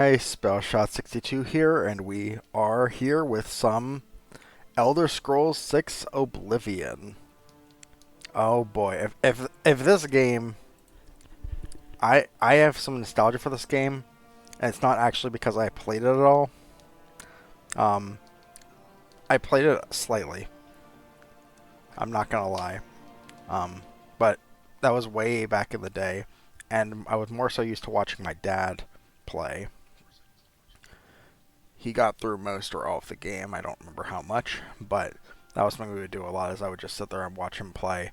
Hey, Spellshot62 here, and we are here with some Elder Scrolls 6 Oblivion. Oh boy, if this game, I have some nostalgia for this game, and it's not actually because I played it at all. Um, I played it slightly. I'm not gonna lie. But that was way back in the day, and I was more so used to watching my dad play. He got through most or all of the game. I don't remember how much, but that was something we would do a lot. Is I would just sit there and watch him play,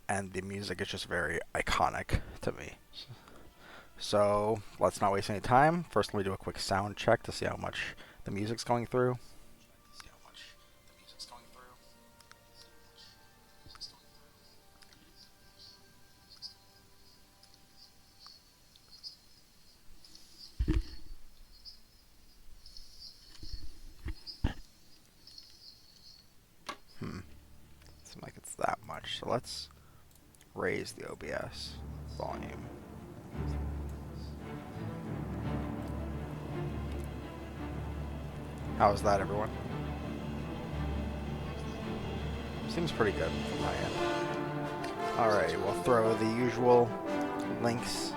and the music is just very iconic to me. So let's not waste any time. First, let me do a quick sound check to see how much the music's going through. Hmm, seems like it's that much. So let's raise the OBS volume. How's that, everyone? Seems pretty good from my end. Alright, we'll throw the usual links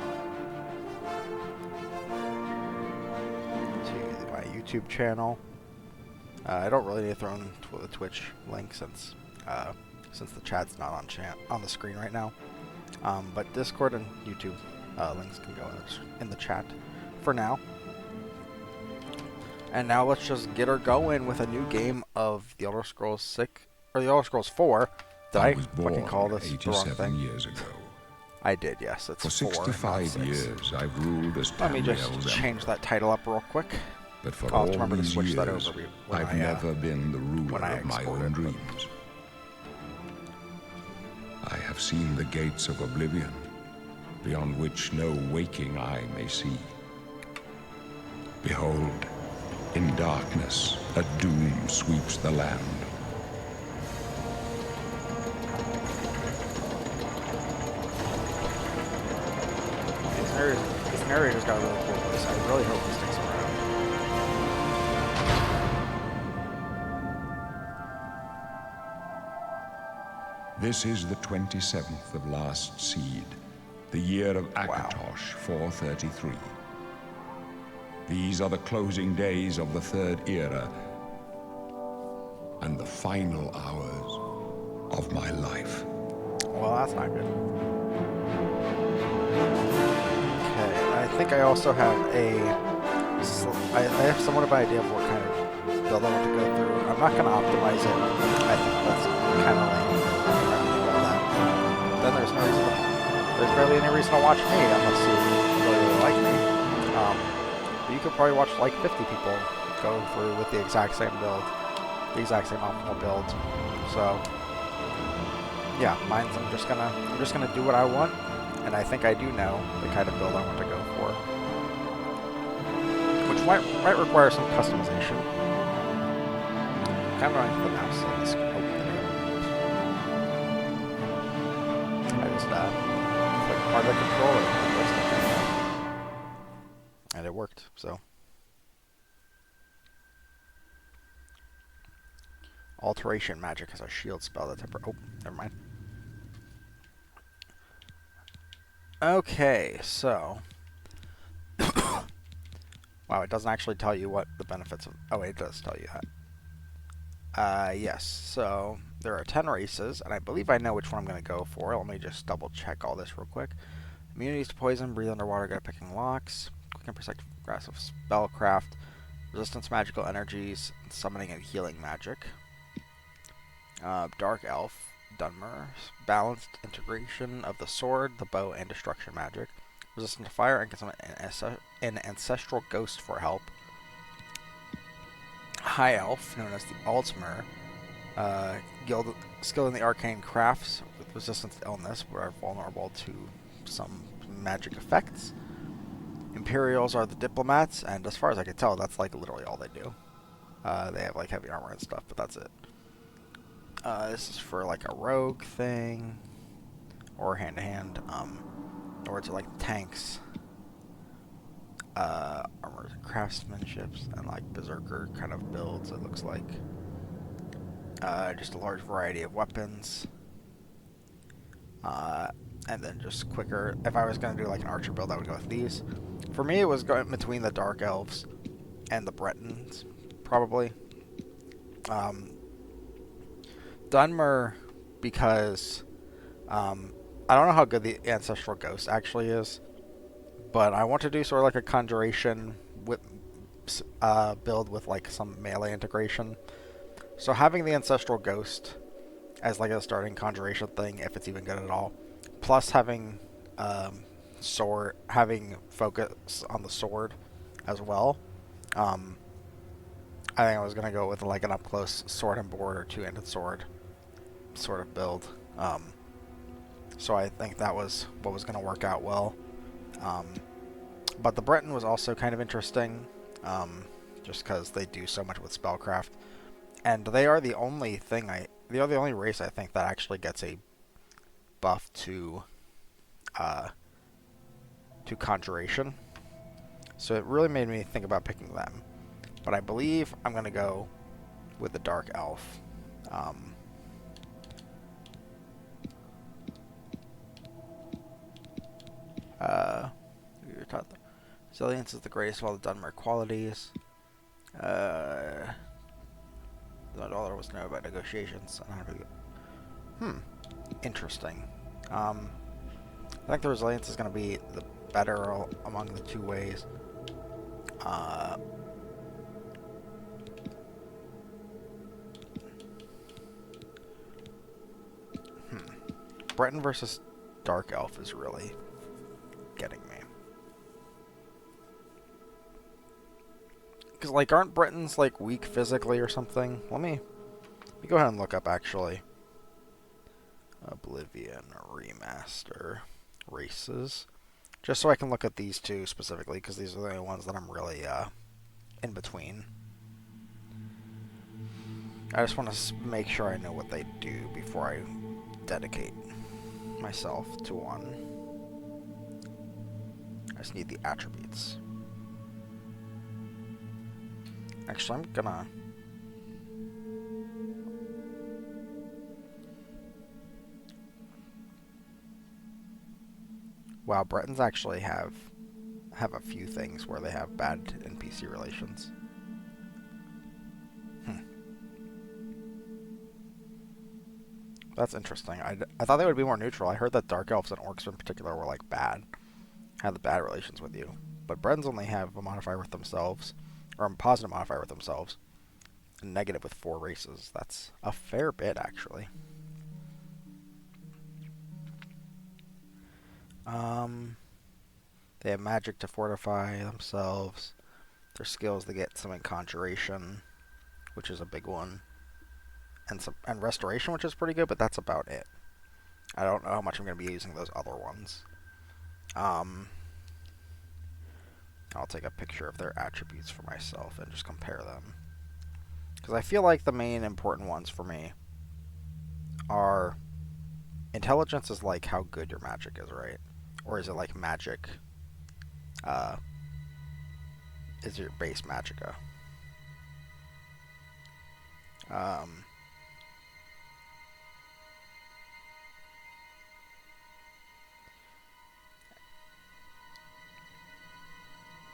to my YouTube channel. I don't really need to throw in the Twitch link since the chat's not on the screen right now. But Discord and YouTube links can go in the chat for now. And now let's just get her going with a new game of the Elder Scrolls 6 or the Elder Scrolls 4. Did I fucking call this the wrong thing? Years ago. I did, yes. It's For 65 years, I've ruled as Let me just change that title up real quick. But for I'll all have to remember to these switch years, that over I've never been the ruler of my own dreams. I have seen the gates of Oblivion, beyond which no waking eye may see. Behold, in darkness, a doom sweeps the land. This narrator's got a really cool voice. I really hope he sticks around. This is the 27th of last seed, the year of Akatosh, 433. These are the closing days of the Third Era, and the final hours of my life. Well, that's not good. Okay, I think I also have I have somewhat of an idea of what kind of build I want to go through. I'm not going to optimize it. I think that's kind of lame. Then there's barely any reason to watch me unless you really like me. But you could probably watch like 50 people go through with the exact same build, the exact same optimal build. So yeah, mine's I'm just gonna do what I want, and I think I do know the kind of build I want to go for, which might require some customization. I'm going to put the mouse on this. Part of the controller, and it worked. So, alteration magic has a shield spell that oh, never mind. Okay, so wow, it doesn't actually tell you what the benefits of. Oh, wait, it does tell you that. Yes. So there are 10 races, and I believe I know which one I'm going to go for. Let me just double check all this real quick. Immunities to poison, breathe underwater, good at picking locks, quick and precise aggressive spellcraft, resistance to magical energies, summoning and healing magic. Dark Elf, Dunmer, balanced integration of the sword, the bow, and destruction magic. Resistant to fire and can summon an ancestral ghost for help. High Elf, known as the Altmer, skilled in the arcane crafts with resistance to illness, but are vulnerable to some magic effects. Imperials are the diplomats, and as far as I can tell, that's like literally all they do. They have like heavy armor and stuff, but that's it. This is for like a rogue thing, or hand-to-hand, or to like tanks. armor craftsmanships and like berserker kind of builds, it looks like. Just a large variety of weapons. And then just quicker. If I was going to do like an archer build, I would go with these. For me, it was going between the Dark Elves and the Bretons, probably. Dunmer, because I don't know how good the Ancestral Ghost actually is, but I want to do sort of like a conjuration with, build with like some melee integration. So having the Ancestral Ghost as like a starting conjuration thing, if it's even good at all, plus having having focus on the sword as well. I think I was gonna go with like an up close sword and board or two-handed sword sort of build. So I think that was what was gonna work out well. But the Breton was also kind of interesting, just because they do so much with spellcraft, and they are the only they are the only race I think that actually gets a buff to conjuration. So it really made me think about picking them. But I believe I'm gonna go with the Dark Elf. We were taught resilience is the greatest of all the Dunmer qualities. The dollar was known about negotiations. Interesting. I think the resilience is going to be the better among the two ways. Breton versus Dark Elf is really getting me. Because, like, aren't Bretons, like, weak physically or something? Let me go ahead and look up, actually. Oblivion Remaster races. Just so I can look at these two specifically, because these are the only ones that I'm really in between. I just want to make sure I know what they do before I dedicate myself to one. I just need the attributes. Actually, I'm gonna... Wow, Bretons actually have a few things where they have bad NPC relations. That's interesting. I thought they would be more neutral. I heard that Dark Elves and Orcs in particular were like bad. Had the bad relations with you. But Bretons only have a modifier with themselves, or a positive modifier with themselves, and negative with 4 races. That's a fair bit, actually. They have magic to fortify themselves. Their skills, they get some in conjuration, which is a big one. And restoration, which is pretty good, but that's about it. I don't know how much I'm going to be using those other ones. I'll take a picture of their attributes for myself and just compare them. Because I feel like the main important ones for me are... Intelligence is like how good your magic is, right? Or is it like magic... is your base magicka?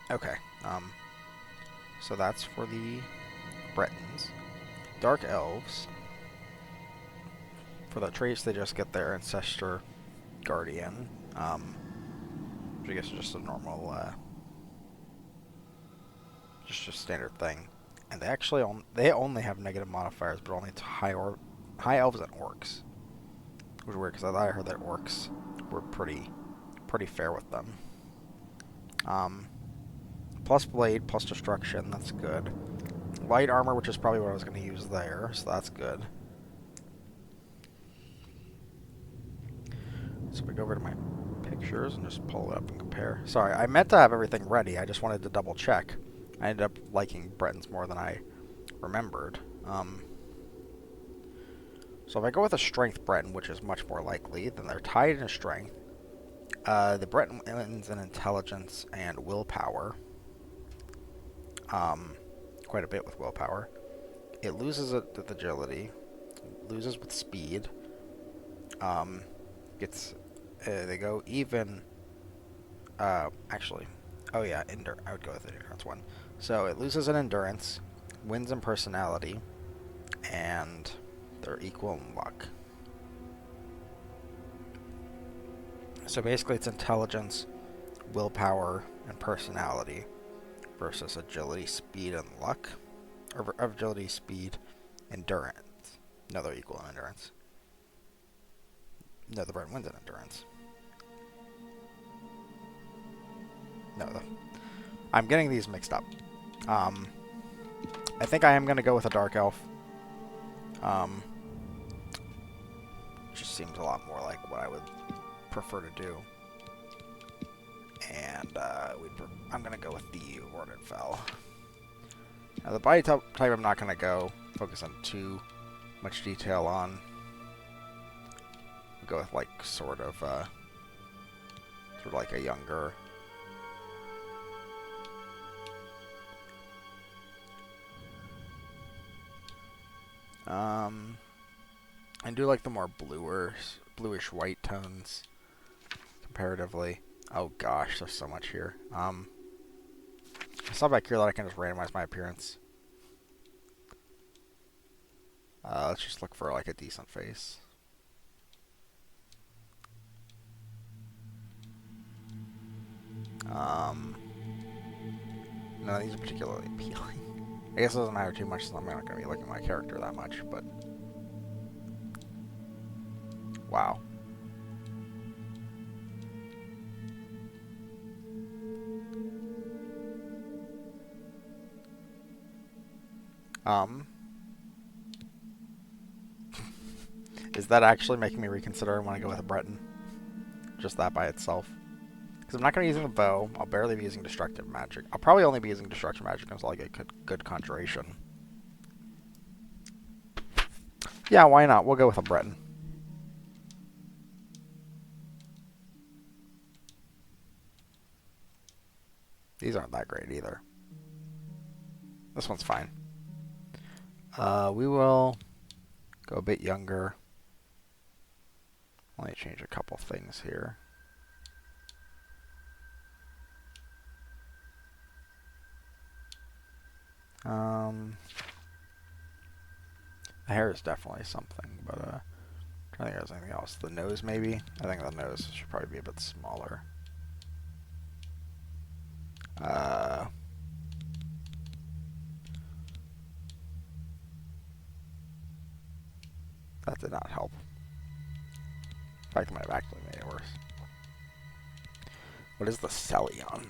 Okay, so that's for the Bretons. Dark Elves, for the traits, they just get their Ancestor Guardian, which I guess is just a normal, just a standard thing. And they actually they only have negative modifiers, but only to high elves and orcs, which is weird because I heard that orcs were pretty fair with them. Plus blade, plus destruction, that's good. Light armor, which is probably what I was going to use there, so that's good. So we go over to my pictures and just pull it up and compare. Sorry, I meant to have everything ready, I just wanted to double check. I ended up liking Bretons more than I remembered. So if I go with a strength Breton, which is much more likely, then they're tied in strength. The Breton wins in intelligence and willpower. quite a bit with willpower. It loses it with agility, loses with speed. Gets they go even. Actually, oh yeah, I would go with the endurance one. So it loses in endurance, wins in personality, and they're equal in luck. So basically, it's intelligence, willpower, and personality versus agility, speed, and luck. Or agility, speed, endurance. No, they're equal in endurance. No, the Brent wins in endurance. No, I'm getting these mixed up. I think I am going to go with a Dark Elf. Just seems a lot more like what I would prefer to do. And I'm going to go with the Warded Fell. Now, the body type I'm not going to go focus on too much detail on. We'll go with like sort of like a younger. I do like the more bluish white tones comparatively. Oh gosh, there's so much here. I saw back here that I can just randomize my appearance. Let's just look for like a decent face. None of these are particularly appealing. I guess it doesn't matter too much since I'm not going to be looking at my character that much, but... Wow. Is that actually making me reconsider and want to go with a Breton? Just that by itself. Because I'm not going to be using a bow. I'll barely be using destructive magic. I'll probably only be using destructive magic until I get good conjuration. Yeah, why not? We'll go with a Breton. These aren't that great either. This one's fine. We will go a bit younger. Let me change a couple things here. The hair is definitely something, but I'm trying to think if there's anything else. The nose, maybe? I think the nose should probably be a bit smaller. That did not help. In fact, it might have actually made it worse. What is the Celion?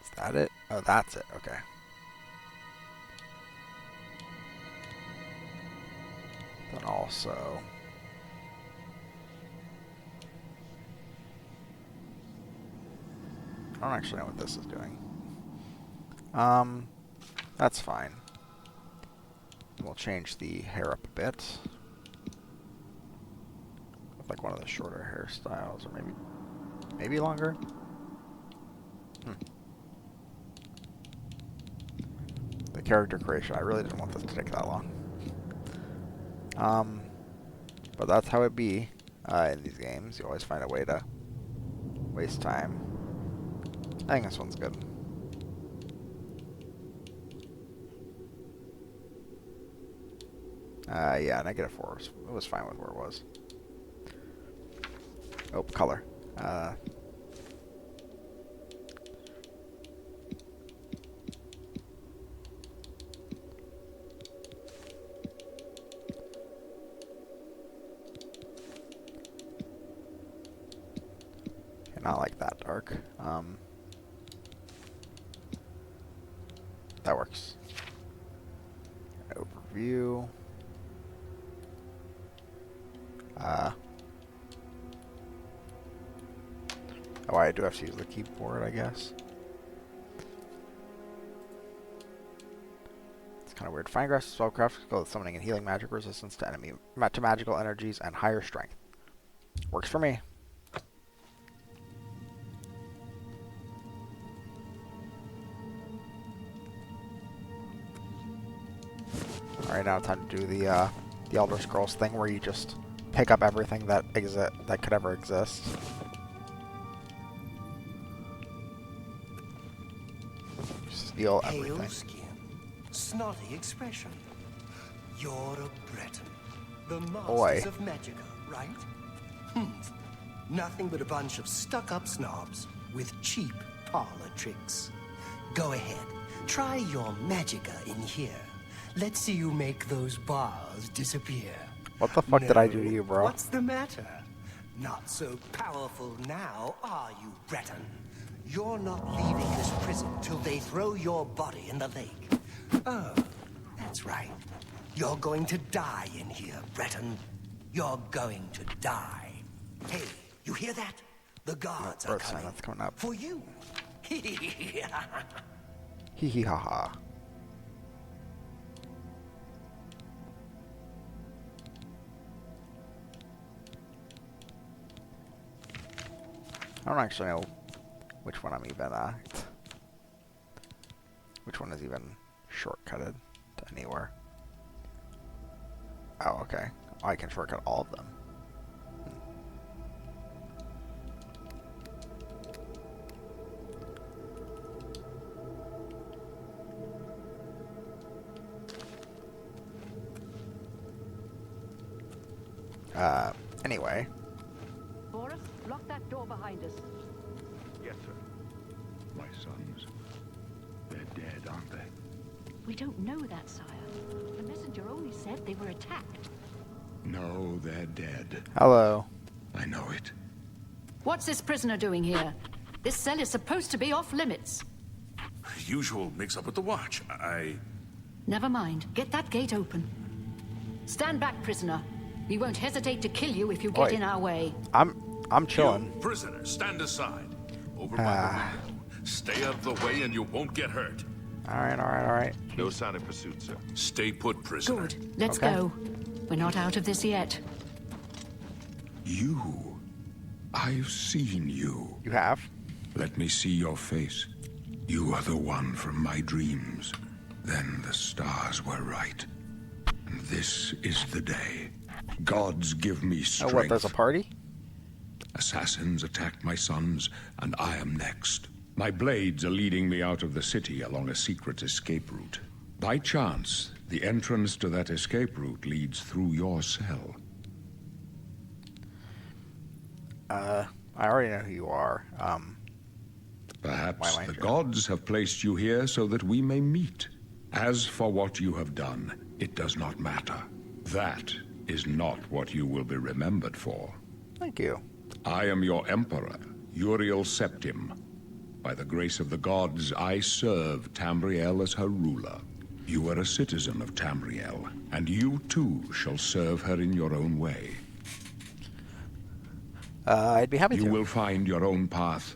Is that it? Oh, that's it. Okay. Then also... I don't actually know what this is doing. That's fine. We'll change the hair up a bit. With like one of the shorter hairstyles, or maybe longer. The character creation, I really didn't want this to take that long. But that's how it be in these games. You always find a way to waste time. I think this one's good. Yeah, -4. It was fine with where it was. Oh, color. Not like that dark. That works. Overview. Oh, I do have to use the keyboard, I guess. It's kind of weird. Fine Grass Spellcraft goes with summoning and healing magic resistance to magical energies and higher strength. Works for me. Alright, now time to do the Elder Scrolls thing where you just pick up everything that could ever exist. Steal everything. Pale skin, snotty expression. You're a Breton. The masters of Magica, right? Nothing but a bunch of stuck-up snobs with cheap parlor tricks. Go ahead, try your Magica in here. Let's see you make those bars disappear. What the fuck did I do to you, bro? What's the matter? Not so powerful now, are you, Breton? You're not leaving this prison till they throw your body in the lake. Oh, that's right. You're going to die in here, Breton. You're going to die. Hey, you hear that? The guards are coming. That's coming up. For you. Hee hee ha ha. I don't actually know which one I'm even which one is even shortcutted to anywhere. Oh, okay. I can shortcut all of them. Anyway. Boris, lock that door behind us. Yes, sir. My sons. They're dead, aren't they? We don't know that, sire. The messenger only said they were attacked. No, they're dead. Hello. I know it. What's this prisoner doing here? This cell is supposed to be off limits. Usual mix-up with the watch. Never mind. Get that gate open. Stand back, prisoner. We won't hesitate to kill you if you get in our way. I'm chilling. You, prisoner, stand aside. Over by the window. Stay out of the way and you won't get hurt. Alright. No sign of pursuit, sir. Stay put, prisoner. Good. Let's Okay. go. We're not out of this yet. You. I've seen you. You have? Let me see your face. You are the one from my dreams. Then the stars were right. And this is the day. Gods give me strength. Oh, what, there's a party? Assassins attacked my sons, and I am next. My blades are leading me out of the city along a secret escape route. By chance, the entrance to that escape route leads through your cell. I already know who you are. Perhaps why the not? gods have placed you here so that we may meet. As for what you have done, it does not matter. That is not what you will be remembered for. Thank you. I am your emperor, Uriel Septim. By the grace of the gods, I serve Tamriel as her ruler. You are a citizen of Tamriel, and you too shall serve her in your own way. I'd be happy to. You will find your own path.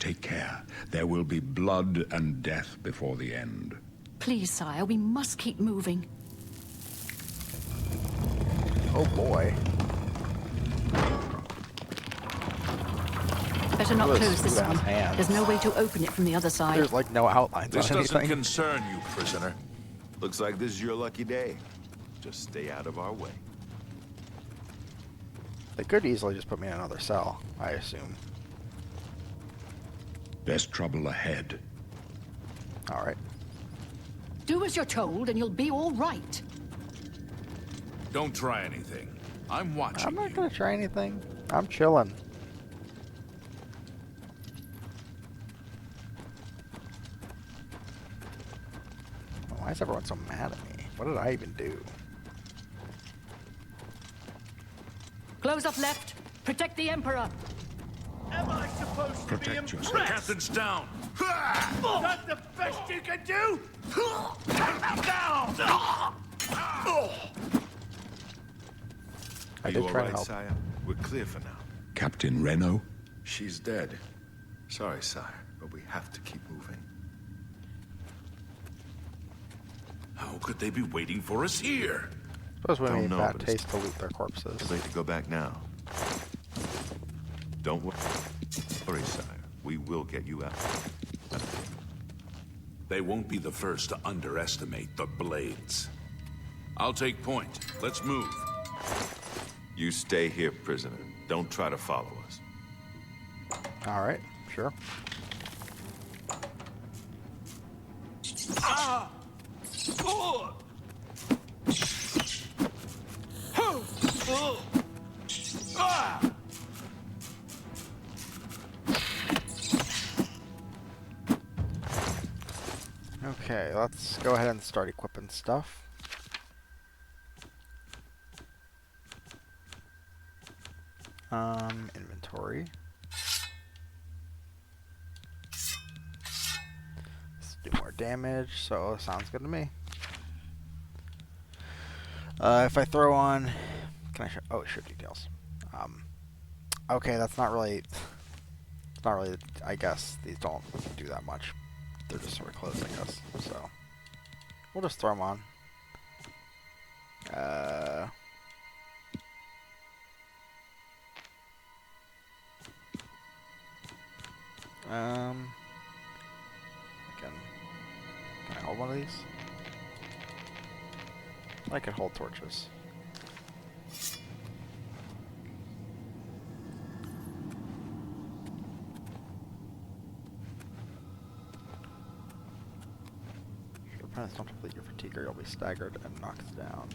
Take care. There will be blood and death before the end. Please, sire, we must keep moving. Oh boy. Better not Look at close this smooth-ass one. hands. There's no way to open it from the other side. There's like no outlines This on doesn't anything. concern you, prisoner. Looks like this is your lucky day. Just stay out of our way. They could easily just put me in another cell, I assume. There's trouble ahead. Alright. Do as you're told and you'll be all right. Don't try anything. I'm watching I'm not you. gonna try anything. I'm chilling. Why is everyone so mad at me? What did I even do? Close up left. Protect the Emperor. Am I supposed to be Protect yourself. The impressed? captain's down. Is that the best you can do? Down! I Are did you try to alright, help. sire? We're clear for now. Captain Reno? She's dead. Sorry, sire, but we have to keep moving. How could they be waiting for us here? Suppose we Don't made know, bad but it's taste to loot their corpses. Too late to go back now. Don't worry, sire. We will get you out. They won't be the first to underestimate the Blades. I'll take point. Let's move. You stay here, prisoner. Don't try to follow us. Alright, sure. Okay, let's go ahead and start equipping stuff. Inventory. Let's do more damage, so sounds good to me. If I throw on, can I show? Oh, show details. Okay, that's not really. It's not really. I guess these don't do that much. They're just sort of close, I guess. So we'll just throw them on. Can I hold one of these? I can hold torches. Your opponents don't complete your fatigue or you'll be staggered and knocked down.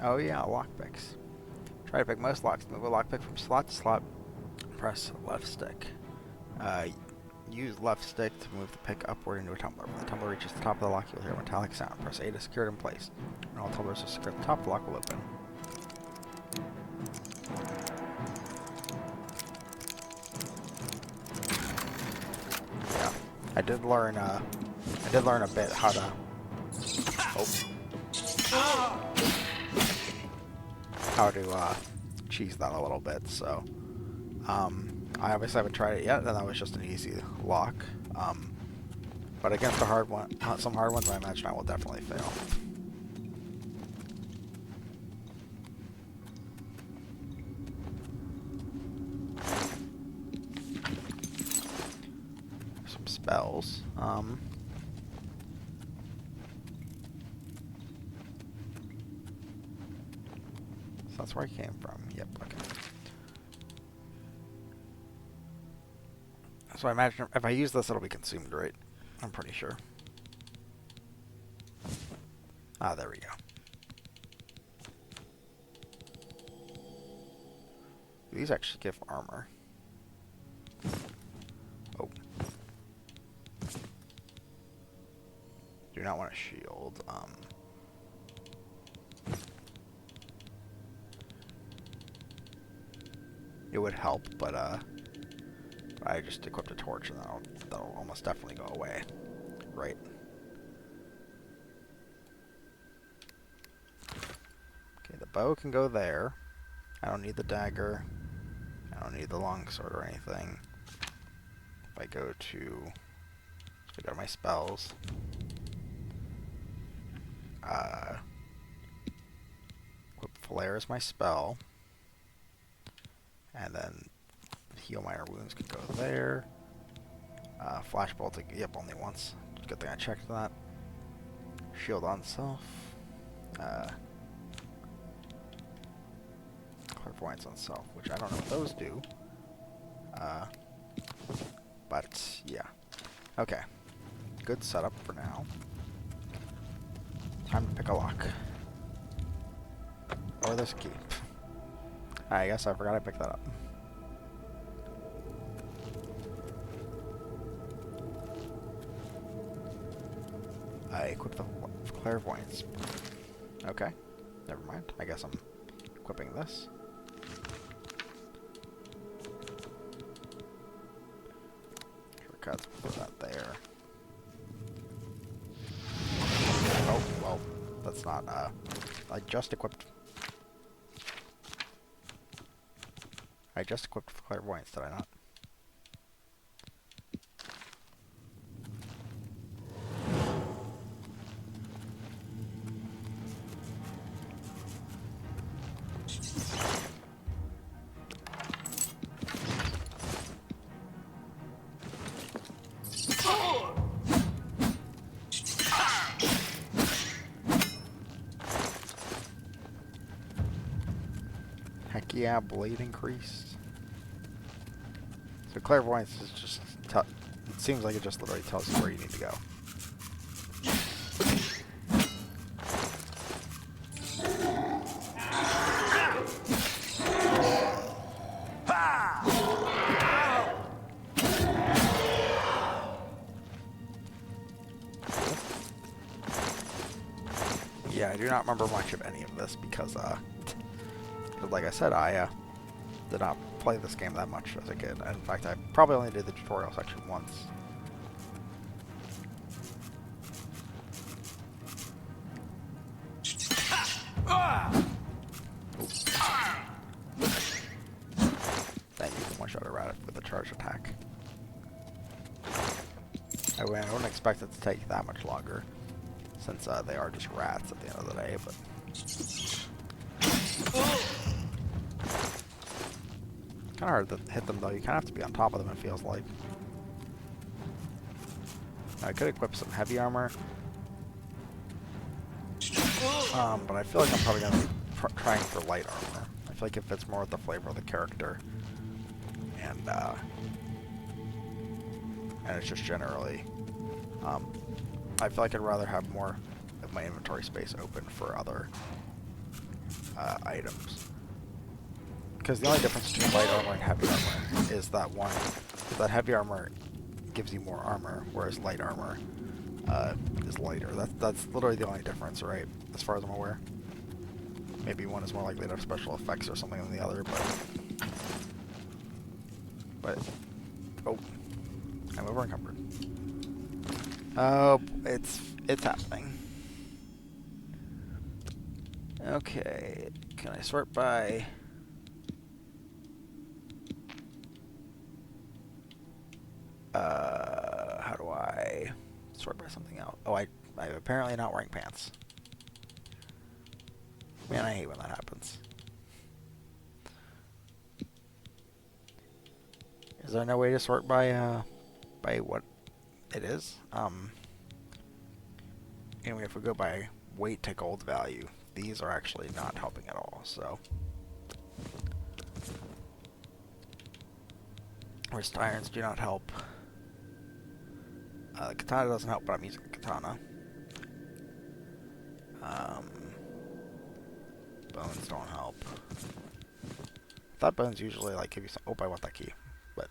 Oh yeah, lockpicks. Try to pick most locks. Move a lockpick from slot to slot. Press left stick. Use left stick to move the pick upward into a tumbler. When the tumbler reaches the top of the lock, you'll hear a metallic sound. Press A to secure it in place. When all tumblers are secured, the top of the lock will open. Yeah, I did learn a bit how to. How to cheese that a little bit. So, I obviously haven't tried it yet, and that was just an easy lock. But against a hard one, some hard ones, I imagine I will definitely fail. Some spells. So that's where I came from. Yep. Okay. So I imagine if I use this, it'll be consumed, right? I'm pretty sure. Ah, there we go. These actually give armor. Oh. Do not want a shield. It would help, but I just equipped a torch and that'll almost definitely go away. Right. Okay, the bow can go there. I don't need the dagger. I don't need the longsword or anything. If I go to my spells. Equip Flare as my spell. And then Heal Minor Wounds could go there. Flashbolt, yep, only once. Good thing I checked that. Shield on self. Clairvoyance on self, which I don't know what those do. But, yeah. Okay. Good setup for now. Time to pick a lock. Or this key. I guess I forgot I picked that up. I equipped the clairvoyance. Okay, never mind. I guess I'm equipping this. Shortcuts, put that there. Oh, well, that's not, I just equipped clairvoyance, did I not? Yeah, blade increased. So clairvoyance is just... it seems like it just literally tells you where you need to go. Yeah, I do not remember much of any of this because, like I said, I did not play this game that much as a kid. In fact, I probably only did the tutorial section once. Then you can one-shot a rat with a charge attack. I wouldn't expect it to take that much longer, since they are just rats at the end of the day, but... Kind of hard to hit them, though. You kind of have to be on top of them, it feels like. I could equip some heavy armor. But I feel like I'm probably going to be trying for light armor. I feel like it fits more with the flavor of the character. And it's just generally... I feel like I'd rather have more of my inventory space open for other items. Because the only difference between light armor and heavy armor is that that heavy armor gives you more armor, whereas light armor is lighter. That's literally the only difference, right? As far as I'm aware. Maybe one is more likely to have special effects or something than the other, but oh, I'm over encumbered. Oh, it's happening. Okay, can I sort by? How do I sort by something else? Oh, I'm apparently not wearing pants. Man, I hate when that happens. Is there no way to sort by what it is? Anyway, if we go by weight to gold value, these are actually not helping at all, so. Wrist irons do not help. The katana doesn't help, but I'm using the katana. Bones don't help. I thought bones usually like give you some. Oh, I want that key, but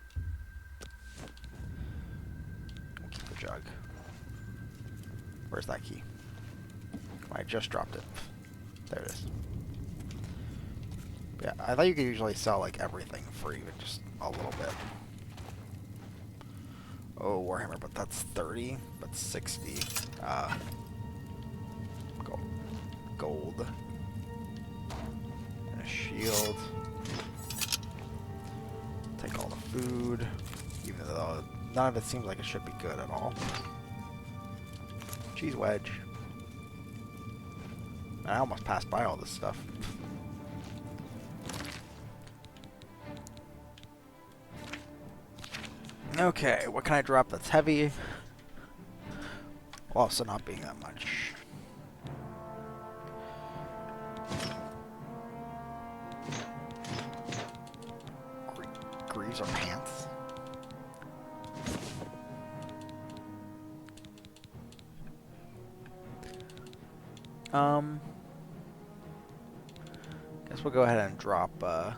we'll keep the jug. Where's that key? I just dropped it. There it is. Yeah, I thought you could usually sell like everything for even just a little bit. Oh, Warhammer, but that's 30, but 60. Gold. And a shield. Take all the food, even though none of it seems like it should be good at all. Cheese wedge. I almost passed by all this stuff. Okay, what can I drop that's heavy? While also not being that much. Greaves or pants? Guess we'll go ahead and drop the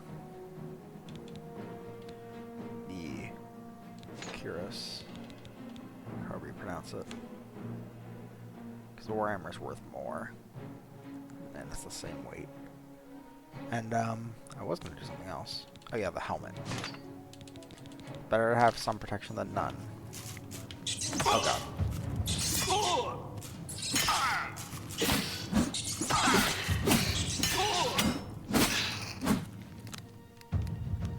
Curious, however you pronounce it, because the Warhammer's worth more, and it's the same weight. And I was going to do something else. Oh yeah, the helmet. Better to have some protection than none. Oh god.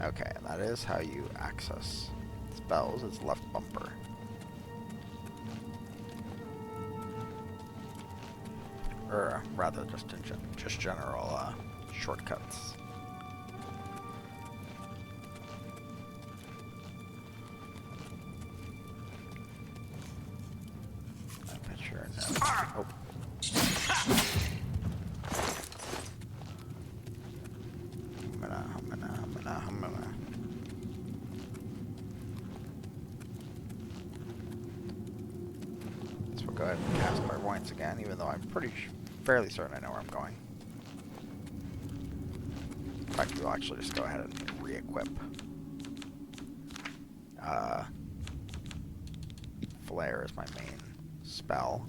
Okay, and that is how you access spells, is left bumper. Or rather, just general shortcuts. I picture no. Oh. I'm go ahead and cast Clairvoyance again, even though I'm fairly certain I know where I'm going. In fact, we'll actually just go ahead and re-equip. Flare is my main spell.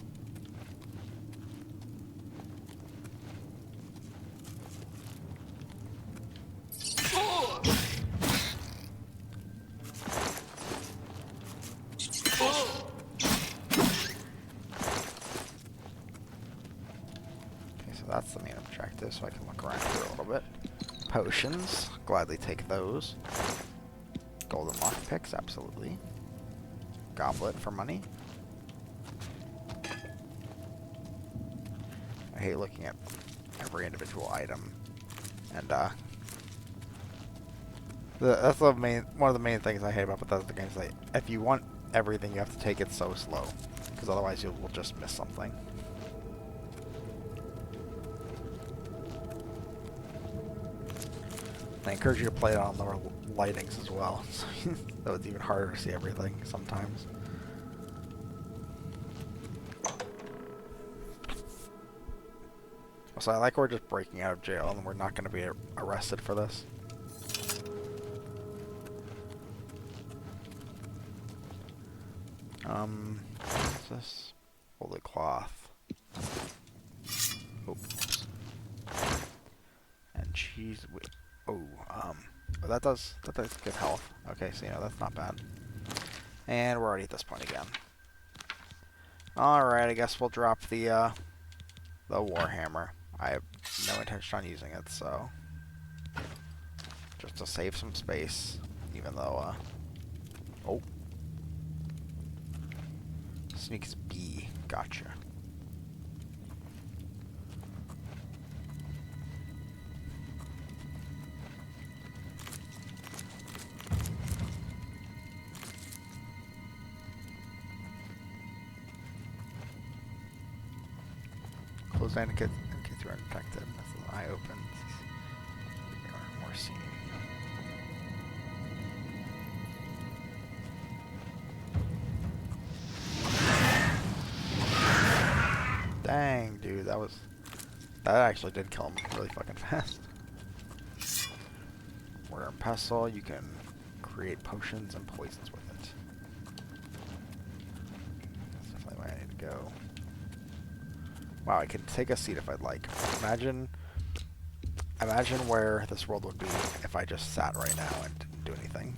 That's the main objective, so I can look around here a little bit. Potions, gladly take those. Golden lockpicks, absolutely. Goblet for money. I hate looking at every individual item, and that's one of the main things I hate about Bethesda games. Like, if you want everything, you have to take it so slow, because otherwise you will just miss something. I encourage you to play it on lower lightings as well, so that it's even harder to see everything sometimes. So I like we're just breaking out of jail and we're not going to be arrested for this. What's this? Holy cloth. Oops. And cheese. That does give health. Okay, so that's not bad. And we're already at this point again. Alright, I guess we'll drop the Warhammer. I have no intention on using it, so just to save some space, even though oh, sneaks B, gotcha. Close down in case you are infected. As the eye opens, we are more seen. Dang, dude, that actually did kill him really fucking fast. Mortar and pestle, you can create potions and poisons with it. That's definitely where I need to go. Wow, I can take a seat if I'd like. Imagine where this world would be if I just sat right now and didn't do anything.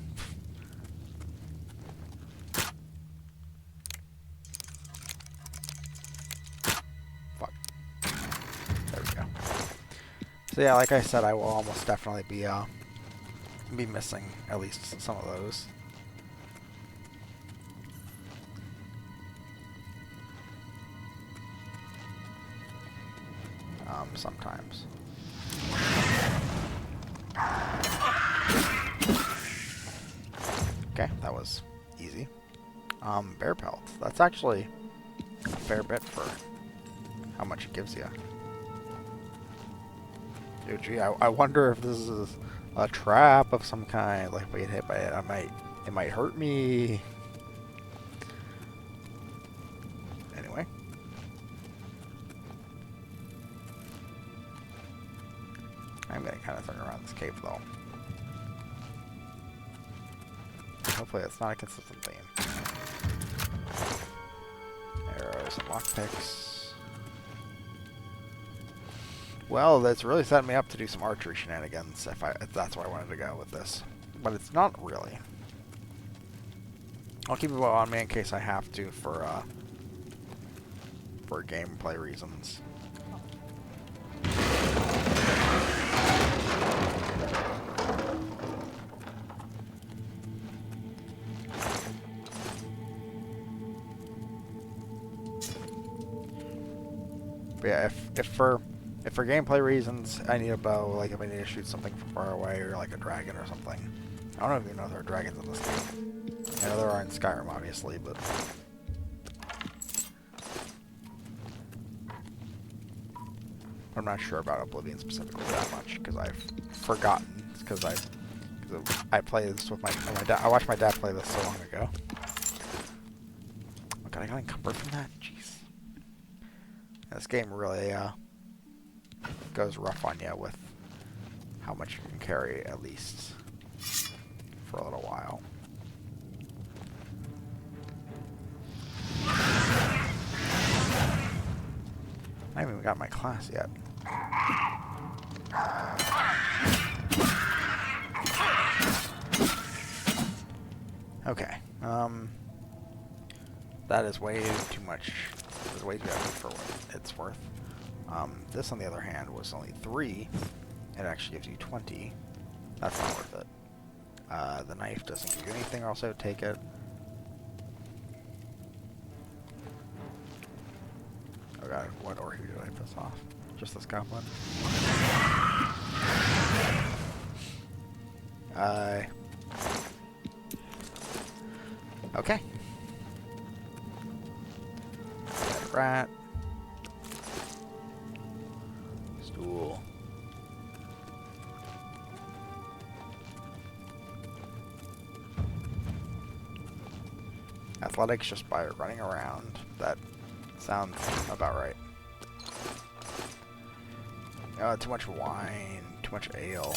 Fuck. There we go. So yeah, like I said, I will almost definitely be missing at least some of those. Sometimes. Okay, that was easy. Bear pelts. That's actually a fair bit for how much it gives you. Dude, gee, I wonder if this is a trap of some kind. Like, if I get hit by it, it might hurt me. Anyway. I'm gonna kind of turn around this cave though. Hopefully it's not a consistent theme. Arrows and lockpicks. Well, that's really setting me up to do some archery shenanigans if that's where I wanted to go with this. But it's not really. I'll keep it on me in case I have to for gameplay reasons. But yeah, if for gameplay reasons I need a bow, like if I need to shoot something from far away or like a dragon or something. I don't even know if there are dragons in this game. I know there are in Skyrim, obviously, but I'm not sure about Oblivion specifically that much because I've forgotten. Because I played this with my dad. I watched my dad play this so long ago. Oh god, I got encumbered from that. Jeez. This game really goes rough on you with how much you can carry, at least for a little while. I haven't even got my class yet. Okay. That is way too much. It's way too heavy for what it's worth. This, on the other hand, was only 3. It actually gives you 20. That's not worth it. The knife doesn't give you anything, or else I would take it. Oh god, what or who did I piss off? Just this goblin? Okay. Dead rat. Stool. Athletics just by running around. That sounds about right. Too much wine, too much ale.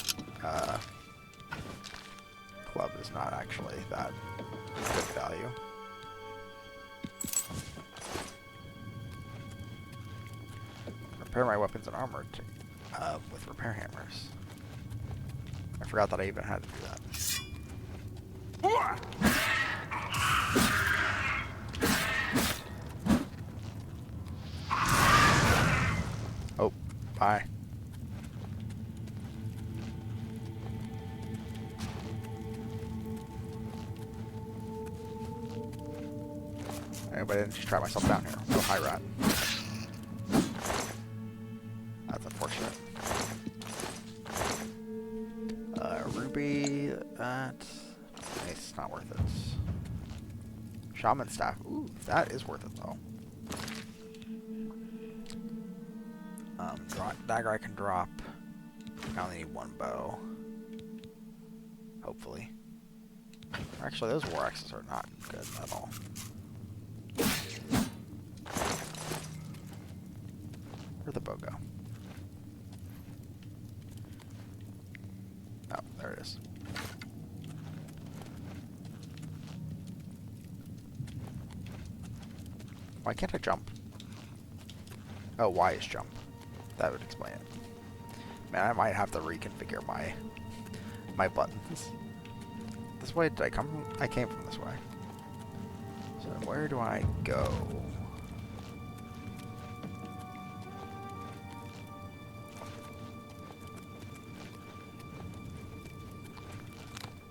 Club is not actually that good value. Repair my weapons and armor with repair hammers. I forgot that I even had to do that. Oh, bye. Anybody didn't just try myself down here. Oh, hi, rat. That's unfortunate. Ruby, it's not worth it. Shaman staff. Ooh, that is worth it though. Dagger I can drop. I only need 1 bow. Hopefully. Actually, those war axes are not good at all. Where'd the bow go? Oh, there it is. Why can't I jump? Oh, Y is jump. That would explain it. Man, I might have to reconfigure my buttons. This way did I come from? I came from this way. So where do I go?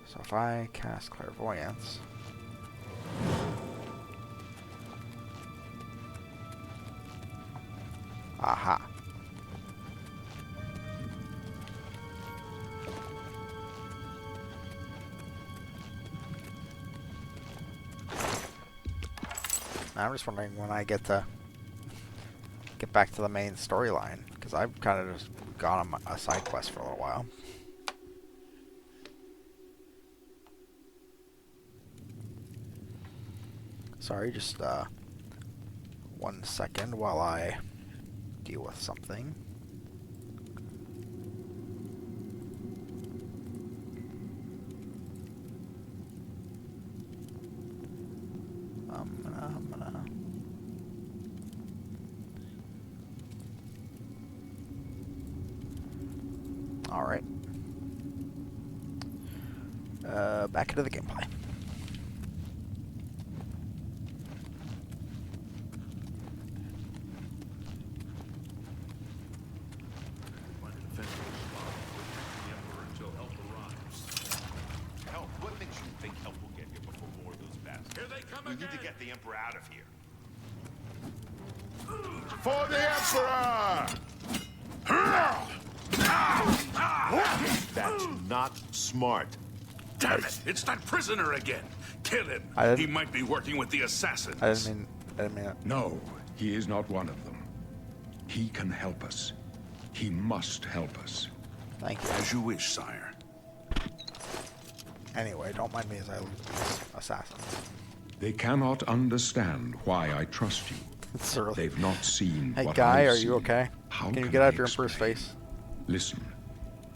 So if I cast clairvoyance. Aha. I'm just wondering when I get back to the main storyline, because I've kind of just gone on a side quest for a little while. Sorry, just 1 second while I deal with something. I'm gonna all right. Back into the gameplay. We need to get the Emperor out of here. For the Emperor! That's not smart. Damn it! It's that prisoner again. Kill him. He might be working with the assassins. I didn't mean it. No, he is not one of them. He can help us. He must help us. Thank you. As you wish, sire. Anyway, don't mind me as I loot these assassins. They cannot understand why I trust you. It's early. They've not seen Hey, what Guy, I've are seen. you okay? How Can you can get out I of your Emperor's explain? face? Listen,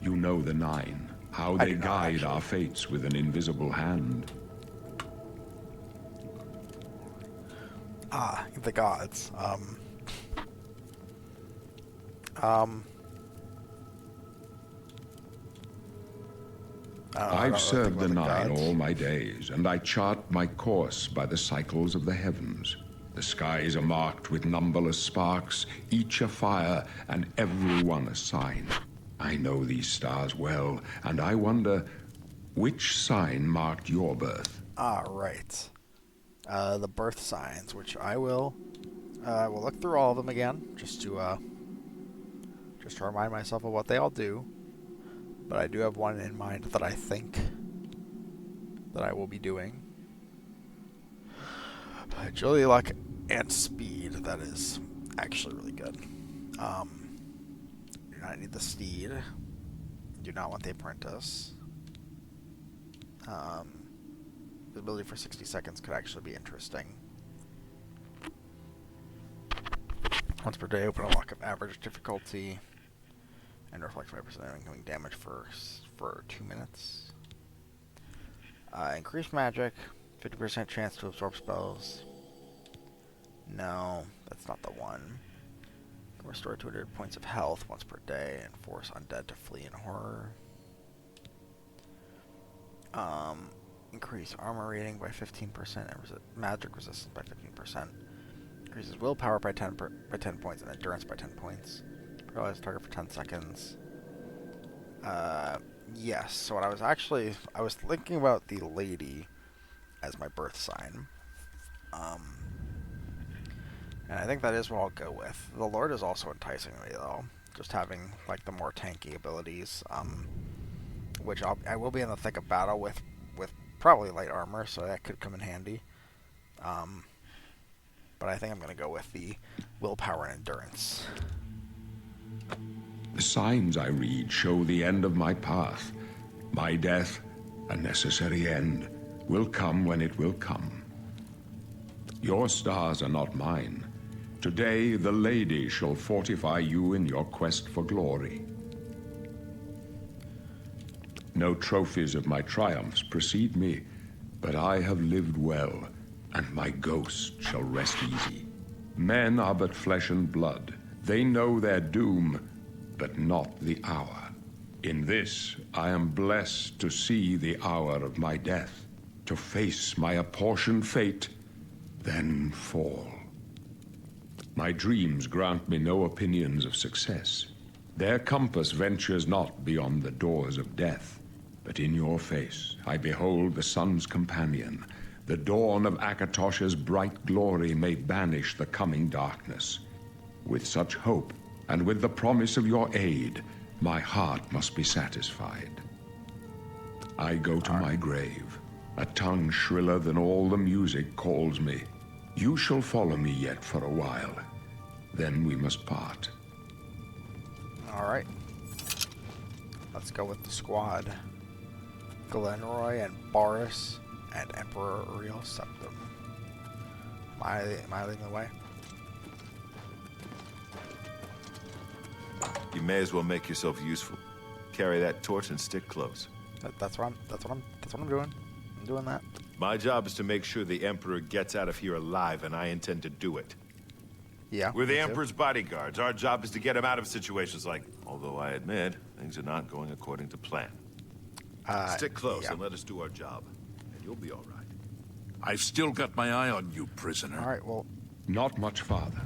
you know the Nine, how I they do not, guide actually. our fates with an invisible hand. Ah, the gods. I don't I've really think served the about Nine gods. all my days, and I chart my course by the cycles of the heavens. The skies are marked with numberless sparks, each a fire, and every one a sign. I know these stars well, and I wonder, which sign marked your birth? Ah, right. The birth signs, which I will look through all of them again, just to remind myself of what they all do. But I do have one in mind that I think that I will be doing. Agility, luck, and speed. That is actually really good. Do not need the steed. Do not want the apprentice. The ability for 60 seconds could actually be interesting. Once per day, open a lock of average difficulty and reflect 5% of incoming damage for 2 minutes. Increase magic, 50% chance to absorb spells. No, that's not the one. Restore 200 points of health once per day and force undead to flee in horror. Increase armor rating by 15% and magic resistance by 15%. Increases willpower by 10 points and endurance by 10 points. Paralyze target for 10 seconds. Yes. So what I was thinking about the lady as my birth sign. And I think that is what I'll go with. The Lord is also enticing me though. Just having like the more tanky abilities, which I will be in the thick of battle with probably light armor, so that could come in handy. But I think I'm going to go with the willpower and endurance. The signs I read show the end of my path. My death, a necessary end, will come when it will come. Your stars are not mine. Today, the Lady shall fortify you in your quest for glory. No trophies of my triumphs precede me, but I have lived well, and my ghost shall rest easy. Men are but flesh and blood. They know their doom, but not the hour. In this, I am blessed to see the hour of my death, to face my apportioned fate, then fall. My dreams grant me no opinions of success. Their compass ventures not beyond the doors of death. But in your face, I behold the sun's companion. The dawn of Akatosh's bright glory may banish the coming darkness. With such hope, and with the promise of your aid, my heart must be satisfied. I go to my grave. A tongue shriller than all the music calls me. You shall follow me yet for a while. Then we must part. Alright. Let's go with the squad. Glenroy and Boris and Emperor Uriel Septim. Am I leading the way? You may as well make yourself useful. Carry that torch and stick close. That's what I'm doing. I'm doing that. My job is to make sure the Emperor gets out of here alive, and I intend to do it. Yeah. We're the me too. Emperor's bodyguards. Our job is to get him out of situations like, although I admit, things are not going according to plan. Stick close and let us do our job, and you'll be all right. I've still got my eye on you, prisoner. All right. Well, Not much farther.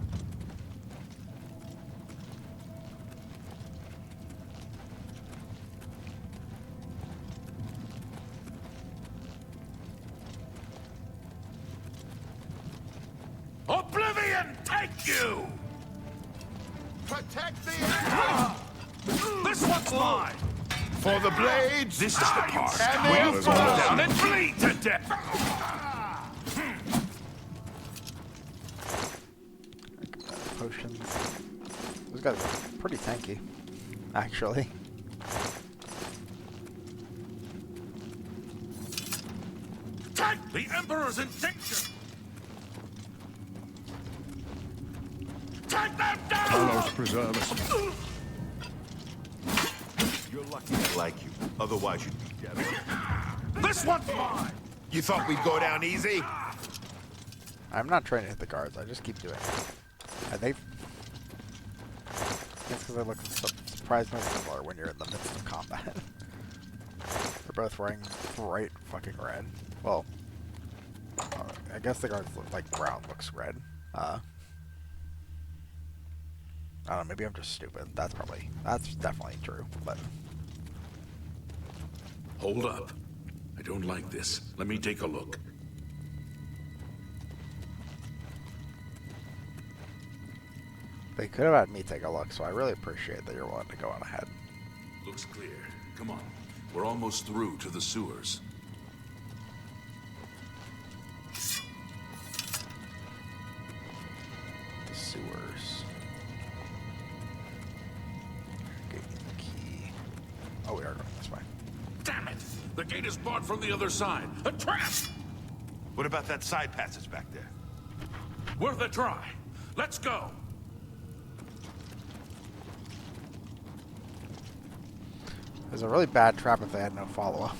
Oblivion, take you! Protect the Emperor! This one's mine! For the blades! This is the part And where the you fall Emperor! down and bleed to death! potions. Those guys are pretty tanky, actually. Take! The Emperor's in danger! Strike them down! Talos preserve us. You're lucky I like you. Otherwise, you'd be dead. This one's mine! You thought we'd go down easy? I'm not trying to hit the guards. I just keep doing it. I think it's because they look surprisingly similar when you're in the midst of combat. They're both wearing bright fucking red. Well, I guess the guards look like brown looks red. I don't know, maybe I'm just stupid. That's definitely true, but... Hold up. I don't like this. Let me take a look. They could have had me take a look, so I really appreciate that you're willing to go on ahead. Looks clear. Come on. We're almost through to the sewers. The sewers. Getting the key. Oh, we are going this way. Damn it! The gate is barred from the other side. A trap! What about that side passage back there? Worth a try. Let's go! It was a really bad trap if they had no follow-up.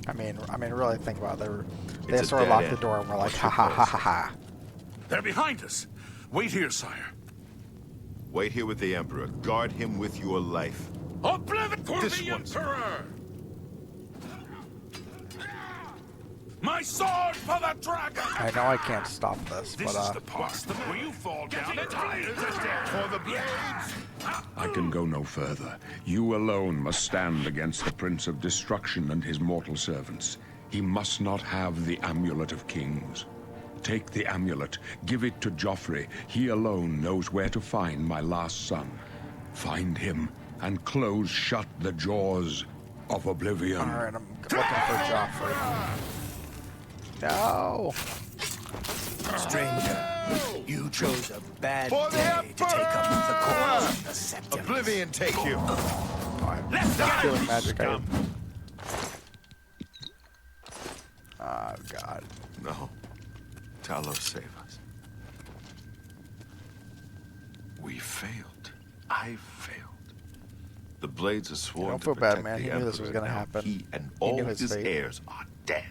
I mean, really think about it. They It's a sort of dead locked the end. door and we're like, What's ha your ha ha place? ha ha. They're behind us. Wait here, sire. Wait here with the Emperor. Guard him with your life. Oblivion for This the one's- Emperor! My sword for the dragon! I know I can't stop this, This but is the part where you fall down and die. For the blades! I can go no further. You alone must stand against the Prince of Destruction and his mortal servants. He must not have the Amulet of Kings. Take the amulet, give it to Joffrey. He alone knows where to find my last son. Find him and close shut the jaws of Oblivion. alright, I'm looking for Joffrey. No! Stranger, you chose a bad For the day to take up the cause of the Emperor! Septimus. Oblivion take you! Oh, I'm Let's not go! doing magic. Scum. Oh, God. No. Talos, save us. We failed. I failed. The Blades are sworn Don't to feel bad, protect man. the He knew this was Emperor. gonna Now happen. He and He all knew his his fate. heirs are dead.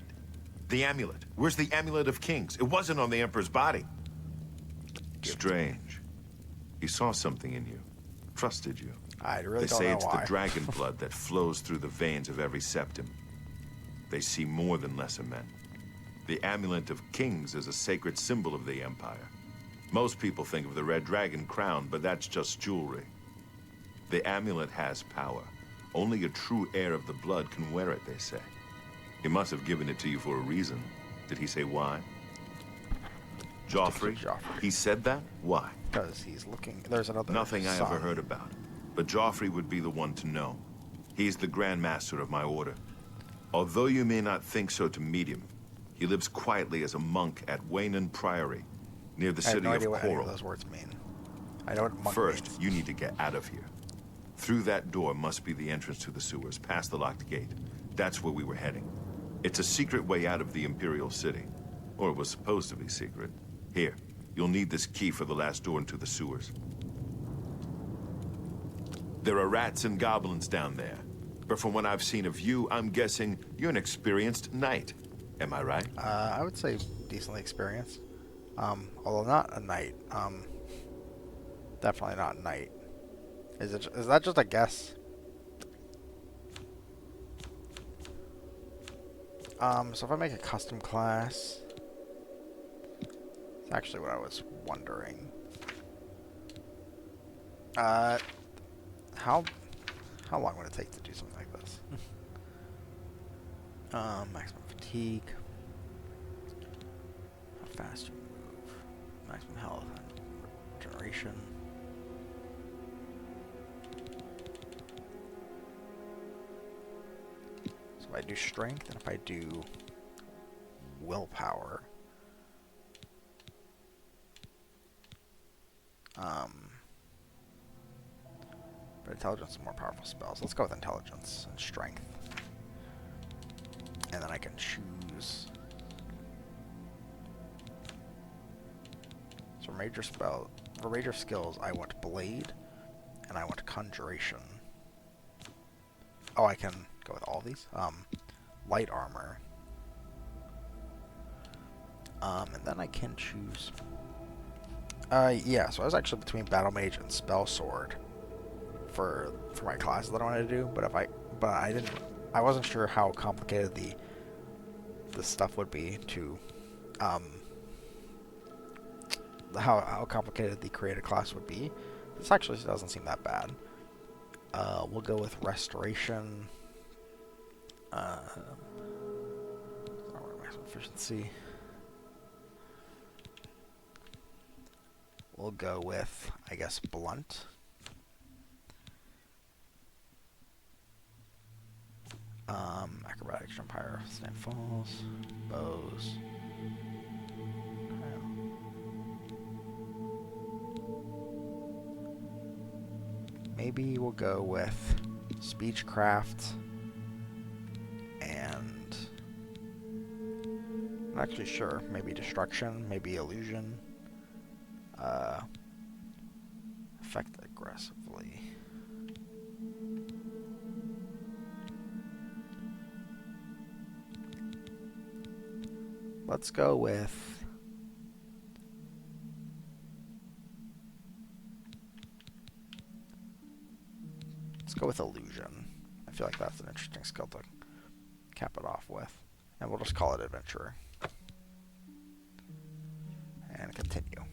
The amulet. Where's the Amulet of Kings? It wasn't on the Emperor's body. Strange. He saw something in you. Trusted you. I really They don't say know it's why. the dragon blood that flows through the veins of every septim. They see more than lesser men. The Amulet of Kings is a sacred symbol of the Empire. Most people think of the red dragon crown, but that's just jewelry. The amulet has power. Only a true heir of the blood can wear it, they say. He must have given it to you for a reason. Did he say why? Joffrey? Joffrey. He said that? Why? Because he's looking... There's another Nothing I son. ever heard about. But Joffrey would be the one to know. He's the Grand Master of my order. Although you may not think so to meet him, he lives quietly as a monk at Waynon Priory, near the I have city no of idea what any of Coral. those words mean. I know what monk First, means. you need to get out of here. Through that door must be the entrance to the sewers, past the locked gate. That's where we were heading. It's a secret way out of the Imperial City. Or it was supposed to be secret. Here, you'll need this key for the last door into the sewers. There are rats and goblins down there. But from what I've seen of you, I'm guessing you're an experienced knight. Am I right? I would say decently experienced. Although not a knight. Definitely not a knight. Is that just a guess? So if I make a custom class, it's actually what I was wondering. How long would it take to do something like this? Maximum fatigue. How fast you move. Maximum health and regeneration. So if I do strength and if I do willpower, but intelligence is more powerful spells. Let's go with intelligence and strength. And then I can choose For major skills, I want Blade, and I want Conjuration. Oh, I can go with all these? Light Armor. And then I can choose... yeah, so I was actually between Battle Mage and Spell Sword for my classes that I wanted to do, but I wasn't sure how complicated the stuff would be to how complicated the created class would be. This actually doesn't seem that bad. We'll go with Restoration. Maximum efficiency. We'll go with, I guess, Blunt. Acrobatics, jump higher, stand falls, bows. Maybe we'll go with Speechcraft and I'm not actually sure. Maybe Destruction, maybe Illusion. Affect aggressively. Let's go with... Let's go with Illusion. I feel like that's an interesting skill to cap it off with. And we'll just call it Adventurer. And continue.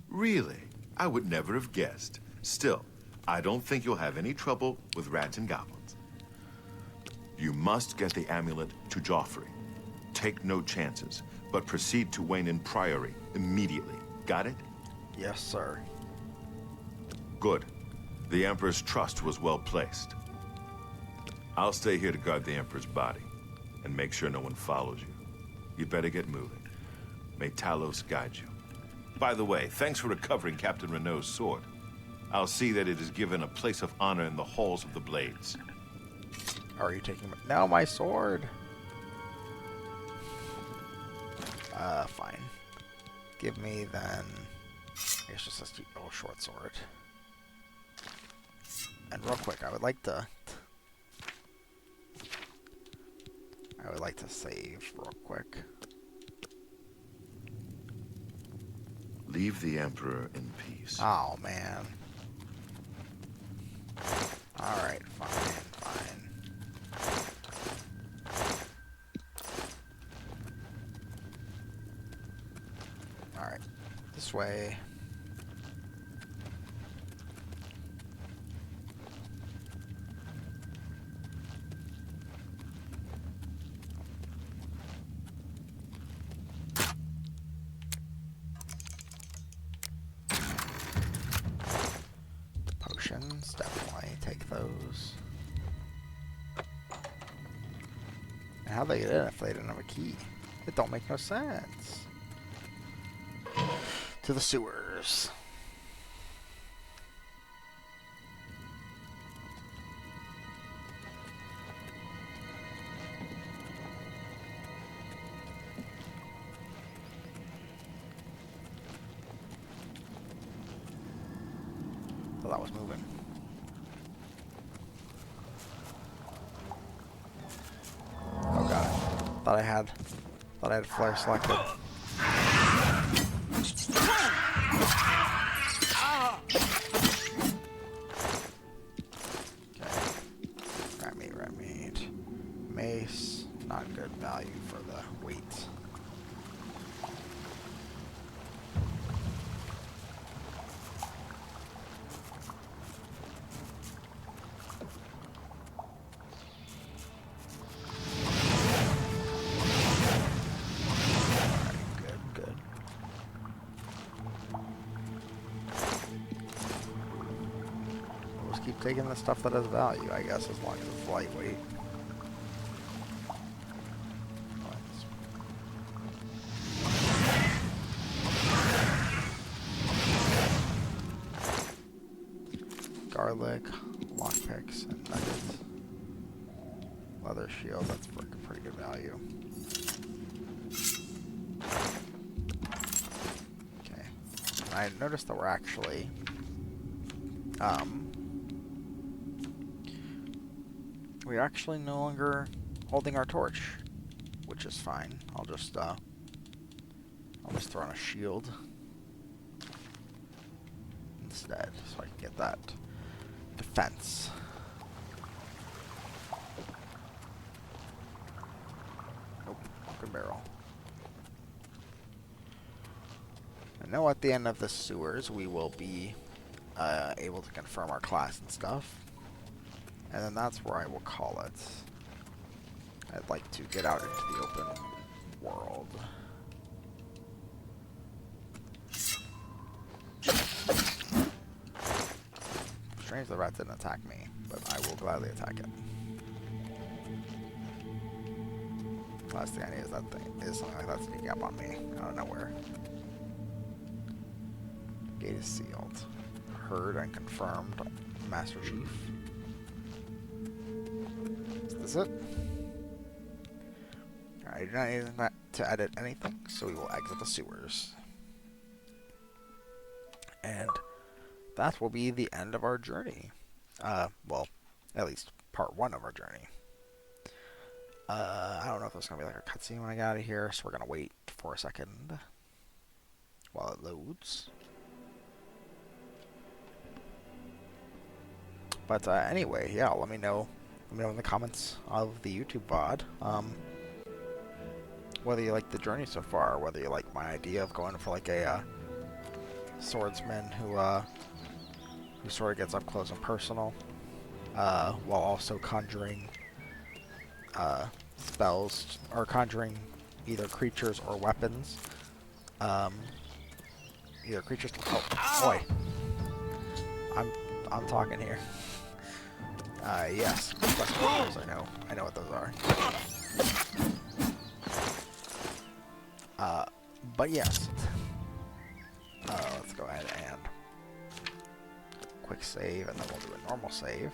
Really? I would never have guessed. Still, I don't think you'll have any trouble with rats and goblins. You must get the amulet to Joffrey. Take no chances, but proceed to Wayne Priory immediately. Got it? Yes, sir. Good. The Emperor's trust was well placed. I'll stay here to guard the Emperor's body, and make sure no one follows you. You better get moving. May Talos guide you. By the way, thanks for recovering Captain Renault's sword. I'll see that it is given a place of honor in the halls of the Blades. Are you taking now my sword? Fine. Give me then... I guess just a little short sword. And real quick, I would like to save real quick. Leave the Emperor in peace. Oh, man. Alright, fine. Alright, this way. Potions, definitely take those. And how'd they get in if they didn't have a key? It don't make no sense. To the sewers. Oh, that was moving. Oh god. Thought I had flare selected. Okay. Rat meat. Mace. Not good value for the weight. Taking the stuff that has value, I guess, as long as it's lightweight. Garlic, lockpicks, and nuggets. Leather shield, that's pretty good value. Okay, I noticed that we're actually no longer holding our torch, which is fine. I'll just throw on a shield instead, so I can get that defense. Nope, broken barrel. I know at the end of the sewers we will be able to confirm our class and stuff, and then that's where I will call it. I'd like to get out into the open world. Strange the rat didn't attack me, but I will gladly attack it. Last thing I need is that thing. Is something like that sneaking up on me out of nowhere. Gate is sealed. Heard and confirmed. Master Chief. Is this it? Alright, I do not need to edit anything, so we will exit the sewers. And that will be the end of our journey. Well, at least part 1 of our journey. I don't know if there's going to be like a cutscene when I get out of here, so we're going to wait for a second while it loads. But anyway, yeah, let me know in the comments of the YouTube VOD whether you like the journey so far, whether you like my idea of going for like a swordsman who sort of gets up close and personal, while also conjuring spells, or conjuring either creatures or weapons. Either creatures. Oh boy, I'm talking here. Yes, I know what those are. But yes. Let's go ahead and quick save, and then we'll do a normal save.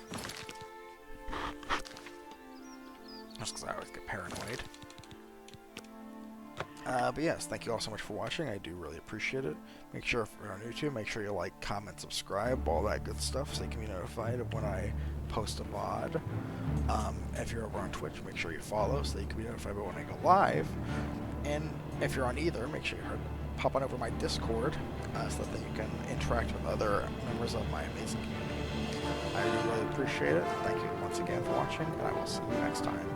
Just because I always get paranoid. But yes, thank you all so much for watching. I do really appreciate it. Make sure if you're on YouTube, make sure you like, comment, subscribe, all that good stuff, so you can be notified of when I post a VOD. If you're over on Twitch, make sure you follow so that you can be notified when I go live. And if you're on either, make sure you pop on over my Discord so that you can interact with other members of my amazing community. I really appreciate it. Thank you once again for watching, and I will see you next time.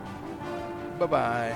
Bye-bye.